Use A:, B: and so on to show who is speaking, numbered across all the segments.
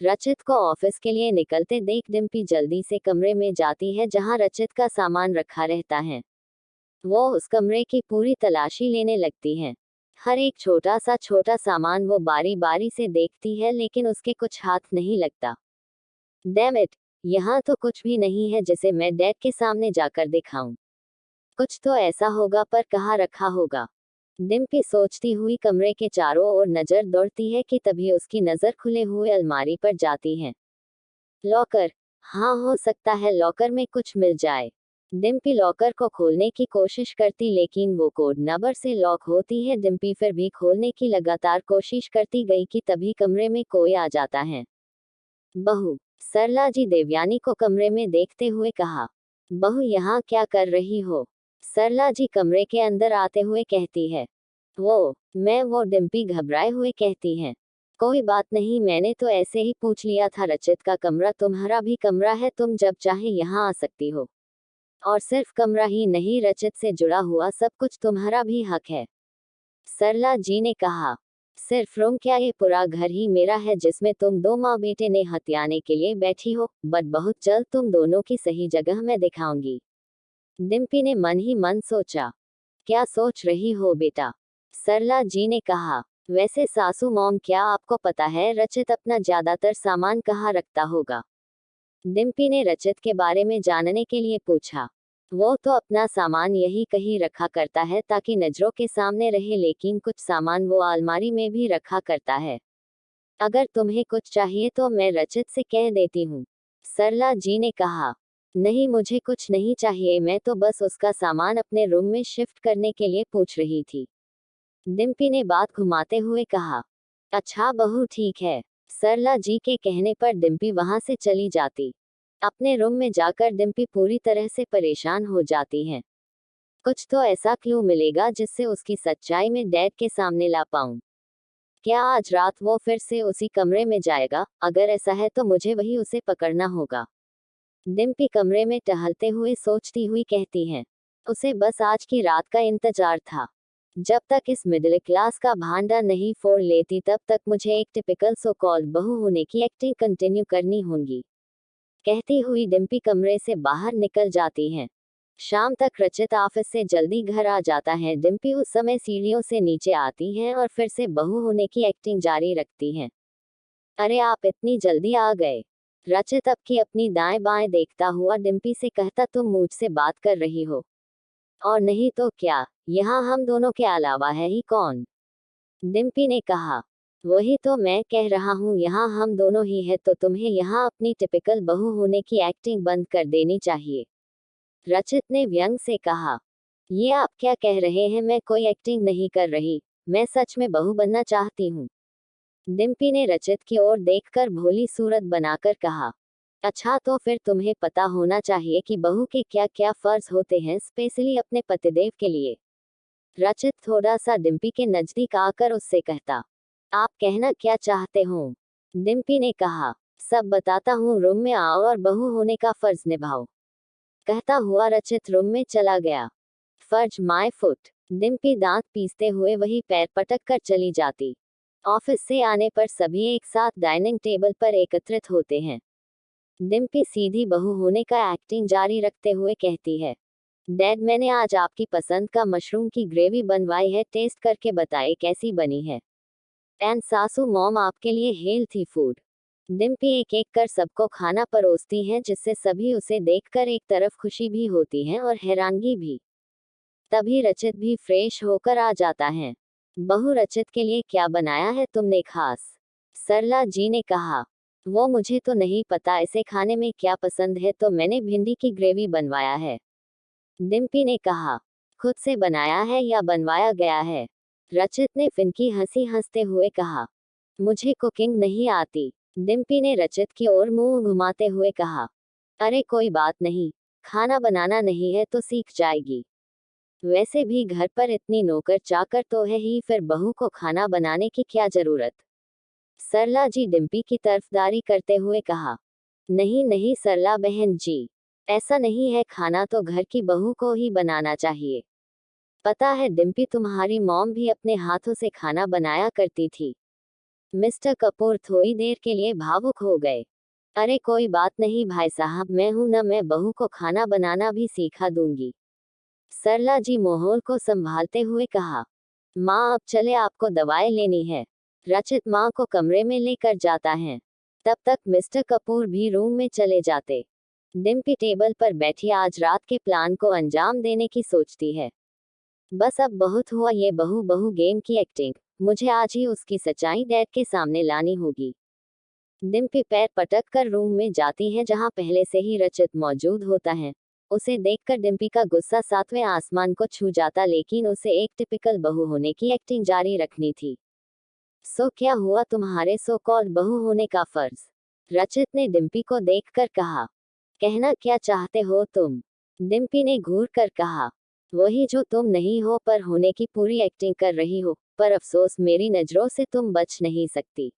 A: रचित को ऑफिस के लिए निकलते देख डिम्पी जल्दी से कमरे में जाती है जहां रचित का सामान रखा रहता है। वो उस कमरे की पूरी तलाशी लेने लगती है। हर एक छोटा सामान वो बारी बारी से देखती है लेकिन उसके कुछ हाथ नहीं लगता। डैम इट, यहाँ तो कुछ भी नहीं है जिसे मैं डैड के सामने जाकर दिखाऊं। कुछ तो ऐसा होगा पर कहाँ रखा होगा। डिम्पी सोचती हुई कमरे के चारों ओर नजर दौड़ती है कि तभी उसकी नजर खुले हुए अलमारी पर जाती है। लॉकर, हाँ हो सकता है लॉकर में कुछ मिल जाए। डिम्पी लॉकर को खोलने की कोशिश करती लेकिन वो कोड नंबर से लॉक होती है। डिम्पी फिर भी खोलने की लगातार कोशिश करती गई कि तभी कमरे में कोई आ जाता है। बहू, सरला जी देवयानी को कमरे में देखते हुए कहा। बहू यहाँ क्या कर रही हो? सरला जी कमरे के अंदर आते हुए कहती है। वो डिम्पी घबराए हुए कहती है। कोई बात नहीं, मैंने तो ऐसे ही पूछ लिया था। रचित का कमरा तुम्हारा भी कमरा है, तुम जब चाहे यहाँ आ सकती हो। और सिर्फ कमरा ही नहीं, रचित से जुड़ा हुआ सब कुछ तुम्हारा भी हक है। सरला जी ने कहा। सिर्फ रूम क्या, ये पूरा घर ही मेरा है जिसमें तुम दो माँ बेटे ने हथियाने के लिए बैठी हो। बट बहुत जल्द तुम दोनों की सही जगह मैं दिखाऊंगी। डिम्पी ने मन ही मन सोचा। क्या सोच रही हो बेटा? सरला जी ने कहा। वैसे सासू मॉम, क्या आपको पता है रचित अपना ज्यादातर सामान कहाँ रखता होगा? डिम्पी ने रचित के बारे में जानने के लिए पूछा। वो तो अपना सामान यही कहीं रखा करता है ताकि नजरों के सामने रहे, लेकिन कुछ सामान वो अलमारी में भी रखा करता है। अगर तुम्हें कुछ चाहिए तो मैं रचित से कह देती हूँ। सरला जी ने कहा। नहीं, मुझे कुछ नहीं चाहिए, मैं तो बस उसका सामान अपने रूम में शिफ्ट करने के लिए पूछ रही थी। डिम्पी ने बात घुमाते हुए कहा। अच्छा बहू, ठीक है। सरला जी के कहने पर डिम्पी वहां से चली जाती। अपने रूम में जाकर डिम्पी पूरी तरह से परेशान हो जाती है। कुछ तो ऐसा क्लू मिलेगा जिससे उसकी सच्चाई में डैड के सामने ला पाऊं। क्या आज रात वो फिर से उसी कमरे में जाएगा? अगर ऐसा है तो मुझे वही उसे पकड़ना होगा। डिम्पी कमरे में टहलते हुए सोचती हुई कहती है। उसे बस आज की रात का इंतजार था। जब तक इस मिडिल क्लास का भांडा नहीं फोड़ लेती तब तक मुझे एक टिपिकल सो कॉल्ड बहू होने की एक्टिंग कंटिन्यू करनी होगी। कहती हुई डिम्पी कमरे से बाहर निकल जाती है। शाम तक रचित ऑफिस से जल्दी घर आ जाता है। डिम्पी उस समय सीढ़ियों से नीचे आती है और फिर से बहू होने की एक्टिंग जारी रखती है। अरे आप इतनी जल्दी आ गए? रचित अब की अपनी दाएं बाएं देखता हुआ डिम्पी से कहता, तुम मुझसे बात कर रही हो? और नहीं तो क्या, यहाँ हम दोनों के अलावा है ही कौन? डिम्पी ने कहा। वही तो मैं कह रहा हूँ, यहाँ हम दोनों ही है, तो तुम्हें यहाँ अपनी टिपिकल बहू होने की एक्टिंग बंद कर देनी चाहिए। रचित ने व्यंग से कहा। ये आप क्या कह रहे हैं? मैं कोई एक्टिंग नहीं कर रही, मैं सच में बहू बनना चाहती हूँ। डिम्पी ने रचित की ओर देखकर भोली सूरत बनाकर कहा। अच्छा तो फिर तुम्हें पता होना चाहिए कि बहू के क्या क्या फर्ज होते हैं, स्पेशली अपने पतिदेव के लिए। रचित थोड़ा सा डिम्पी के नजदीक आकर उससे कहता। आप कहना क्या चाहते हो? डिम्पी ने कहा। सब बताता हूँ, रूम में आओ और बहू होने का फर्ज निभाओ। कहता हुआ रचित रूम में चला गया। फर्ज माय फुट। डिम्पी दांत पीसते हुए वही पैर पटक कर चली जाती। ऑफिस से आने पर सभी एक साथ डाइनिंग टेबल पर एकत्रित होते हैं। डिम्पी सीधी बहू होने का एक्टिंग जारी रखते हुए कहती है। डैड, मैंने आज आपकी पसंद का मशरूम की ग्रेवी बनवाई है, टेस्ट करके बताए कैसी बनी है। एंड सासू मॉम आपके लिए हेल्थी फूड। डिम्पी एक एक कर सबको खाना परोसती हैं जिससे सभी उसे देखकर एक तरफ खुशी भी होती हैं और हैरानगी भी। तभी रचित भी फ्रेश होकर आ जाता है। बहू, रचित के लिए क्या बनाया है तुमने खास? सरला जी ने कहा। वो मुझे तो नहीं पता इसे खाने में क्या पसंद है, तो मैंने भिंडी की ग्रेवी बनवाया है। डिम्पी ने कहा। खुद से बनाया है या बनवाया गया है? रचित ने फिनकी हंसी हंसते हुए कहा। मुझे कुकिंग नहीं आती। डिम्पी ने रचित की ओर मुंह घुमाते हुए कहा। अरे कोई बात नहीं, खाना बनाना नहीं है तो सीख जाएगी। वैसे भी घर पर इतनी नौकर चाकर तो है ही, फिर बहू को खाना बनाने की क्या जरूरत? सरला जी डिम्पी की तरफदारी करते हुए कहा। नहीं नहीं सरला बहन जी, ऐसा नहीं है, खाना तो घर की बहू को ही बनाना चाहिए। पता है डिम्पी, तुम्हारी मॉम भी अपने हाथों से खाना बनाया करती थी। मिस्टर कपूर थोड़ी देर के लिए भावुक हो गए। अरे कोई बात नहीं भाई साहब, मैं हूं ना, मैं बहू को खाना बनाना भी सिखा दूंगी। सरला जी माहौल को संभालते हुए कहा। माँ अब चले, आपको दवाएं लेनी है। रचित माँ को कमरे में लेकर जाता है। तब तक मिस्टर कपूर भी रूम में चले जाते। डिम्पी टेबल पर बैठी आज रात के प्लान को अंजाम देने की सोचती है। बस अब बहुत हुआ ये बहू बहू गेम की एक्टिंग, मुझे आज ही उसकी सच्चाई डैड के सामने लानी होगी। डिम्पी पैर पटक कर रूम में जाती है जहां पहले से ही रचित मौजूद होता है। उसे देखकर डिम्पी का गुस्सा सातवें आसमान को छू जाता, लेकिन उसे एक टिपिकल बहू होने की एक्टिंग जारी रखनी थी। सो क्या हुआ तुम्हारे सो कॉल्ड बहू होने का फर्ज? रचित ने डिम्पी को देखकर कहा। कहना क्या चाहते हो तुम? डिम्पी ने घूर कर कहा। वही जो तुम नहीं हो पर होने की पूरी एक्टिंग कर रही हो, पर अफसोस मेरी नजरों से तुम बच नहीं सकती।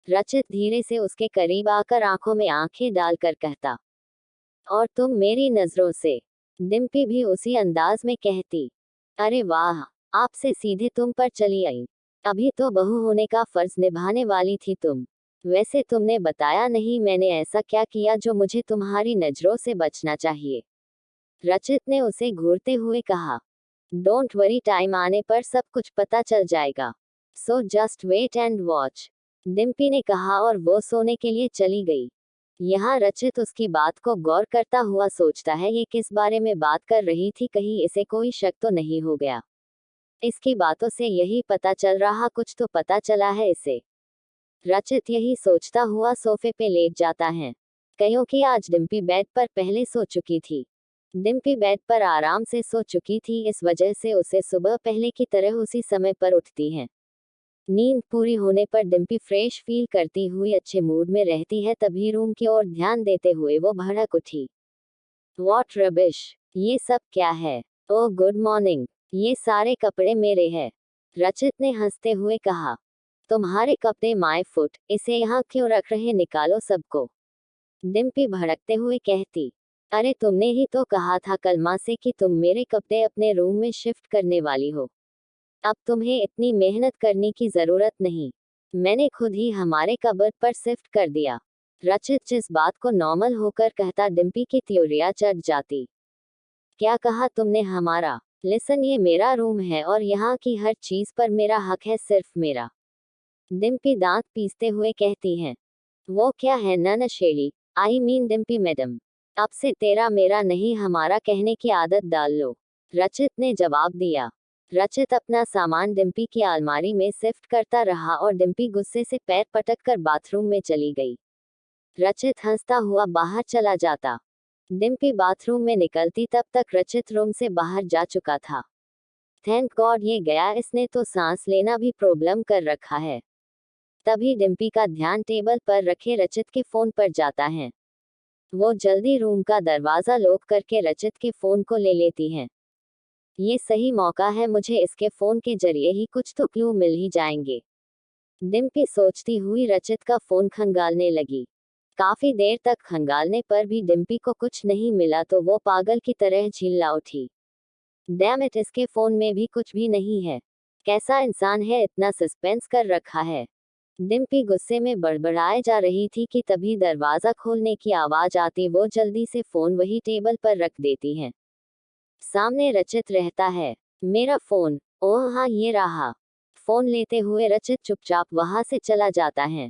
A: रचित धीरे से उसके करीब आकर आंखों में आंखें डालकर कहता। और तुम मेरी नजरों से? डिम्पी भी उसी अंदाज में कहती। अरे वाह, आपसे सीधे तुम पर चली आई। अभी तो बहू होने का फर्ज निभाने वाली थी तुम। वैसे तुमने बताया नहीं मैंने ऐसा क्या किया जो मुझे तुम्हारी नजरों से बचना चाहिए। रचित ने उसे घूरते हुए कहा। डोंट वरी, टाइम आने पर सब कुछ पता चल जाएगा। So just wait and watch, Dimpy ने कहा और वो सोने के लिए चली गई। यहाँ रचित उसकी बात को गौर करता हुआ सोचता है ये किस बारे में बात कर रही थी, कहीं इसे कोई शक तो नहीं हो गया। इसकी बातों से यही पता चल रहा, कुछ तो पता चला है इसे। रचित यही सोचता हुआ सोफे पे लेट जाता है। क्योंकि आज डिम्पी बेड पर पहले सो चुकी थी। डिम्पी बेड पर आराम से सो चुकी थी, इस वजह से उसे सुबह पहले की तरह उसी समय पर उठती है। नींद पूरी होने पर डिम्पी फ्रेश फील करती हुई अच्छे मूड में रहती है, तभी रूम की ओर ध्यान देते हुए वो भड़क उठी। व्हाट रबिश, ये सब क्या है? ओह गुड मॉर्निंग, ये सारे कपड़े मेरे हैं। रचित ने हंसते हुए कहा। तुम्हारे कपड़े माय फुट, इसे यहाँ क्यों रख रहे, निकालो सबको। डिम्पी भड़कते हुए कहती। अरे तुमने ही तो कहा था कल माँ से कि तुम मेरे कपड़े अपने रूम में शिफ्ट करने वाली हो। अब तुम्हें इतनी मेहनत करने की जरूरत नहीं, मैंने खुद ही हमारे कबर्ड पर शिफ्ट कर दिया। रचित जिस बात को नॉर्मल होकर कहता, डिम्पी की त्योरियां चढ़ जाती। क्या कहा तुमने हमारा? लिसन, ये मेरा रूम है और यहाँ की हर चीज पर मेरा हक है, सिर्फ मेरा। डिम्पी दांत पीसते हुए कहती है। वो क्या है ननशेली, आई मीन डिम्पी मैडम, अब से तेरा मेरा नहीं हमारा कहने की आदत डाल लो, रचित ने जवाब दिया। रचित अपना सामान डिम्पी की अलमारी में शिफ्ट करता रहा और डिम्पी गुस्से से पैर पटक कर बाथरूम में चली गई। रचित हंसता हुआ बाहर चला जाता। डिम्पी बाथरूम में निकलती तब तक रचित रूम से बाहर जा चुका था। थैंक गॉड ये गया, इसने तो सांस लेना भी प्रॉब्लम कर रखा है। तभी डिम्पी का ध्यान टेबल पर रखे रचित के फोन पर जाता है। वो जल्दी रूम का दरवाजा लॉक करके रचित के फोन को ले लेती है। ये सही मौका है, मुझे इसके फोन के जरिए ही कुछ तो क्लू मिल ही जाएंगे। डिम्पी सोचती हुई रचित का फोन खंगालने लगी। काफी देर तक खंगालने पर भी डिम्पी को कुछ नहीं मिला तो वो पागल की तरह चिल्ला उठी। डैम इट, इसके फोन में भी कुछ भी नहीं है। कैसा इंसान है, इतना सस्पेंस कर रखा है। डिम्पी गुस्से में बड़बड़ाए जा रही थी कि तभी दरवाजा खोलने की आवाज आती, वो जल्दी से फोन वही टेबल पर रख देती है। सामने रचित रहता है। मेरा फोन, ओह हाँ ये रहा। फोन लेते हुए रचित चुपचाप वहां से चला जाता है।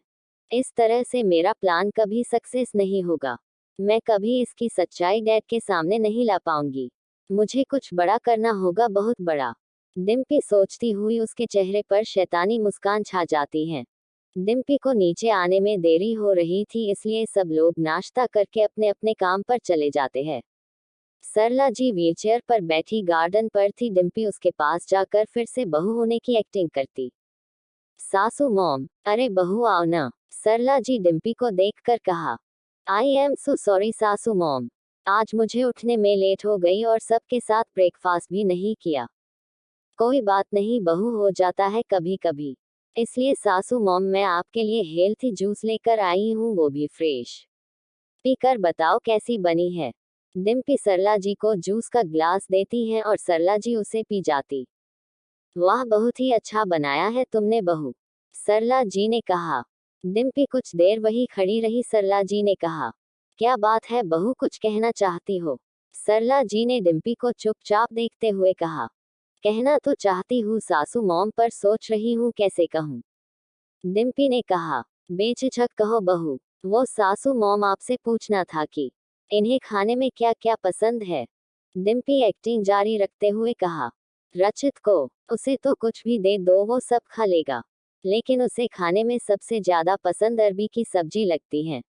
A: इस तरह से मेरा प्लान कभी सक्सेस नहीं होगा। मैं कभी इसकी सच्चाई डैड के सामने नहीं ला पाऊंगी। मुझे कुछ बड़ा करना होगा, बहुत बड़ा। डिम्पी सोचती हुई उसके चेहरे पर शैतानी मुस्कान छा जाती है। डिम्पी को नीचे आने में देरी हो रही थी, इसलिए सब लोग नाश्ता करके अपने अपने काम पर चले जाते हैं। सरला जी व्हीलचेयर पर बैठी गार्डन पर थी। डिम्पी उसके पास जाकर फिर से बहू होने की एक्टिंग करती। सासू मॉम, अरे बहू आओ ना, सरला जी डिम्पी को देखकर कहा। आई एम सो सॉरी सासू मॉम, आज मुझे उठने में लेट हो गई और सबके साथ ब्रेकफास्ट भी नहीं किया। कोई बात नहीं, बहू हो जाता है कभी कभी। इसलिए सासू मॉम मैं आपके लिए हेल्थी जूस लेकर आई हूँ, वो भी फ्रेश। पीकर बताओ कैसी बनी है। डिम्पी सरला जी को जूस का ग्लास देती हैं और सरला जी उसे पी जाती। वाह बहुत ही अच्छा बनाया है तुमने बहू, सरला जी ने कहा। डिम्पी कुछ देर वही खड़ी रही। सरला जी ने कहा, क्या बात है बहू, कुछ कहना चाहती हो? सरला जी ने डिम्पी को चुपचाप देखते हुए कहा, कहना तो चाहती हूँ सासू मॉम, पर सोच रही हूँ कैसे कहूँ। डिम्पी ने कहा, बेझिझक कहो बहू, वो सासू मॉम आपसे पूछना था कि इन्हें खाने में क्या क्या पसंद है। डिम्पी एक्टिंग जारी रखते हुए कहा, रचित को, उसे तो कुछ भी दे दो वो सब खा लेगा, लेकिन उसे खाने में सबसे ज्यादा पसंद अरबी की सब्जी लगती है।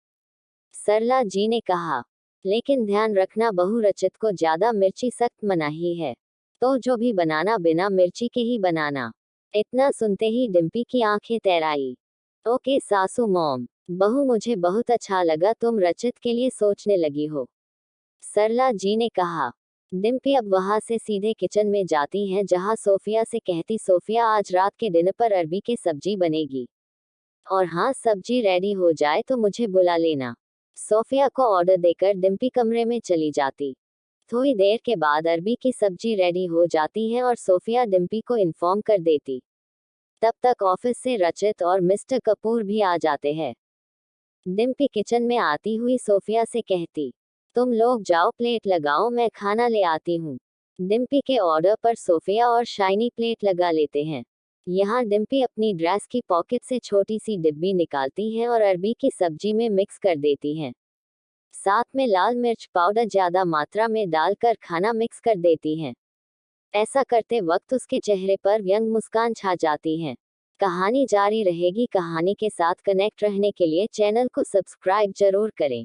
A: सरला जी ने कहा, लेकिन ध्यान रखना बहू, रचित को ज्यादा मिर्ची सख्त मनाही है, तो जो भी बनाना बिना मिर्ची के ही बनाना। इतना सुनते ही डिम्पी की आंखें तैर आई। ओके सासू मॉम, बहू मुझे बहुत अच्छा लगा तुम रचित के लिए सोचने लगी हो, सरला जी ने कहा। डिम्पी अब वहां से सीधे किचन में जाती हैं, जहां सोफिया से कहती, सोफिया आज रात के डिनर पर अरबी की सब्जी बनेगी, और हाँ सब्जी रेडी हो जाए तो मुझे बुला लेना। सोफिया को ऑर्डर देकर डिम्पी कमरे में चली जाती। थोड़ी देर के बाद अरबी की सब्जी रेडी हो जाती है और सोफिया डिम्पी को इन्फॉर्म कर देती। तब तक ऑफिस से रचित और मिस्टर कपूर भी आ जाते हैं। डिम्पी किचन में आती हुई सोफिया से कहती, तुम लोग जाओ प्लेट लगाओ, मैं खाना ले आती हूँ। डिम्पी के ऑर्डर पर सोफिया और शाइनी प्लेट लगा लेते हैं। यहाँ डिम्पी अपनी ड्रेस की पॉकेट से छोटी सी डिब्बी निकालती हैं और अरबी की सब्जी में मिक्स कर देती हैं। साथ में लाल मिर्च पाउडर ज्यादा मात्रा में डालकर खाना मिक्स कर देती हैं। ऐसा करते वक्त उसके चेहरे पर व्यंग मुस्कान छा जाती है। कहानी जारी रहेगी। कहानी के साथ कनेक्ट रहने के लिए चैनल को सब्सक्राइब जरूर करें।